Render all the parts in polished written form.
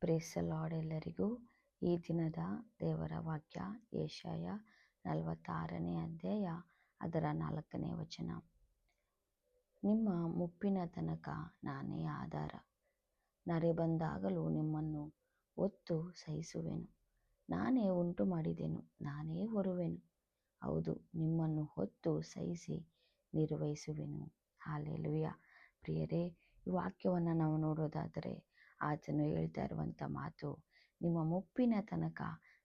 Praise lord. ಎಲ್ಲರಿಗೂ ಈ ದಿನದ ದೇವರ ವಾಕ್ಯ ಯೆಶಾಯ 46ನೇ ಅಧ್ಯಾಯ ಅದರ 4ನೇ ವಚನ. ನಿಮ್ಮ ಮುಪ್ಪಿನ ತನಕ ನಾನೇ ಆಧಾರ, ನರೆ ಬಂದಾಗಲೂ ನಿಮ್ಮನ್ನು ಹೊತ್ತು ಸಹಿಸುವೆನು. ನಾನೇ ಉಂಟು ಮಾಡಿದೆನು, ನಾನೇ ಹೊರುವೆನು, ಹೌದು ನಿಮ್ಮನ್ನು ಹೊತ್ತು ಸಹಿಸಿ ನಿರ್ವಹಿಸುವೆನು. ಹಾಲೆಲೂಯ. ಪ್ರಿಯರೇ, ಈ ವಾಕ್ಯವನ್ನು ನಾವು ನೋಡೋದಾದರೆ ಆತನು ಹೇಳ್ತಾ ಇರುವಂಥ ಮಾತು, ನಿಮ್ಮ ಮುಪ್ಪಿನ ತನಕ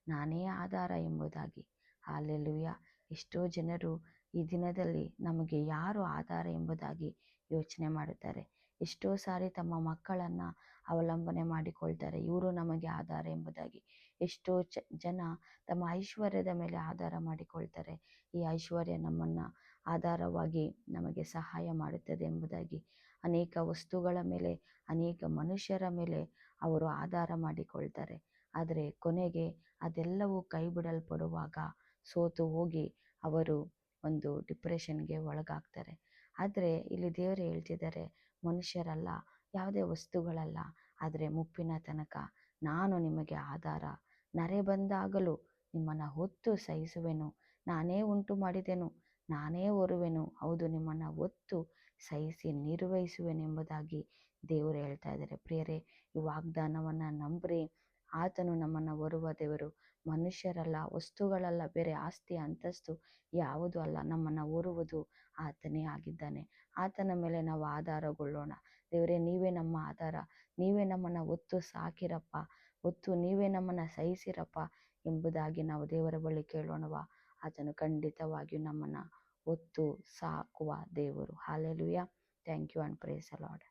ನಾನೇ ಆಧಾರ ಎಂಬುದಾಗಿ. ಹಾಲೆಲೂಯ. ಎಷ್ಟೋ ಜನರು ಈ ದಿನದಲ್ಲಿ ನಮಗೆ ಯಾರು ಆಧಾರ ಎಂಬುದಾಗಿ ಯೋಚನೆ ಮಾಡುತ್ತಾರೆ. ಎಷ್ಟೋ ಸಾರಿ ತಮ್ಮ ಮಕ್ಕಳನ್ನು ಅವಲಂಬನೆ ಮಾಡಿಕೊಳ್ತಾರೆ, ಇವರು ನಮಗೆ ಆಧಾರ ಎಂಬುದಾಗಿ. ಎಷ್ಟೋ ಜನ ತಮ್ಮ ಐಶ್ವರ್ಯದ ಮೇಲೆ ಆಧಾರ ಮಾಡಿಕೊಳ್ತಾರೆ, ಈ ಐಶ್ವರ್ಯ ನಮ್ಮನ್ನು ಆಧಾರವಾಗಿ ನಮಗೆ ಸಹಾಯ ಮಾಡುತ್ತದೆ ಎಂಬುದಾಗಿ. ಅನೇಕ ವಸ್ತುಗಳ ಮೇಲೆ, ಅನೇಕ ಮನುಷ್ಯರ ಮೇಲೆ ಅವರು ಆಧಾರ ಮಾಡಿಕೊಳ್ತಾರೆ. ಆದರೆ ಕೊನೆಗೆ ಅದೆಲ್ಲವೂ ಕೈ ಬಿಡಲ್ಪಡುವಾಗ ಸೋತು ಹೋಗಿ ಅವರು ಒಂದು ಡಿಪ್ರೆಷನ್ಗೆ ಒಳಗಾಗ್ತಾರೆ. ಆದರೆ ಇಲ್ಲಿ ದೇವರು ಹೇಳ್ತಿದ್ದಾರೆ, ಮನುಷ್ಯರಲ್ಲ, ಯಾವುದೇ ವಸ್ತುಗಳಲ್ಲ, ಆದರೆ ಮುಪ್ಪಿನ ತನಕ ನಾನು ನಿಮಗೆ ಆಧಾರ, ನರೆ ಬಂದಾಗಲೂ ನಿಮ್ಮನ್ನು ಹೊತ್ತು ಸಹಿಸುವೆನು. ನಾನೇ ಉಂಟು ಮಾಡಿದೆನು, ನಾನೇ ಹೊರುವೆನು, ಹೌದು ನಿಮ್ಮನ್ನು ಹೊತ್ತು ಸಹಿಸಿ ನಿರ್ವಹಿಸುವೆನೆಂಬುದಾಗಿ ದೇವರು ಹೇಳ್ತಾ ಇದ್ದಾರೆ. ಪ್ರಿಯರೇ, ಈ ವಾಗ್ದಾನವನ್ನು ನಂಬ್ರಿ. ಆತನು ನಮ್ಮನ್ನು ಹೊರುವ ದೇವರು, ಮನುಷ್ಯರಲ್ಲ, ವಸ್ತುಗಳಲ್ಲ, ಬೇರೆ ಆಸ್ತಿ ಅಂತಸ್ತು ಯಾವುದೂ ಅಲ್ಲ. ನಮ್ಮನ್ನು ಹೊರುವುದು ಆತನೇ ಆಗಿದ್ದಾನೆ. ಆತನ ಮೇಲೆ ನಾವು ಆಧಾರಗೊಳ್ಳೋಣ. ದೇವರೇ, ನೀವೇ ನಮ್ಮ ಆಧಾರ, ನೀವೇ ನಮ್ಮನ್ನು ಹೊತ್ತು ಸಾಕಿರಪ್ಪ, ಹೊತ್ತು ನೀವೇ ನಮ್ಮನ್ನು ಸಹಿಸಿರಪ್ಪ ಎಂಬುದಾಗಿ ನಾವು ದೇವರ ಬಳಿ ಕೇಳೋಣವಾ? ಆತನು ಖಂಡಿತವಾಗಿಯೂ ನಮ್ಮನ್ನು ಹೊತ್ತು ಸಾಕುವ ದೇವರು. Hallelujah. Thank you and praise the lord.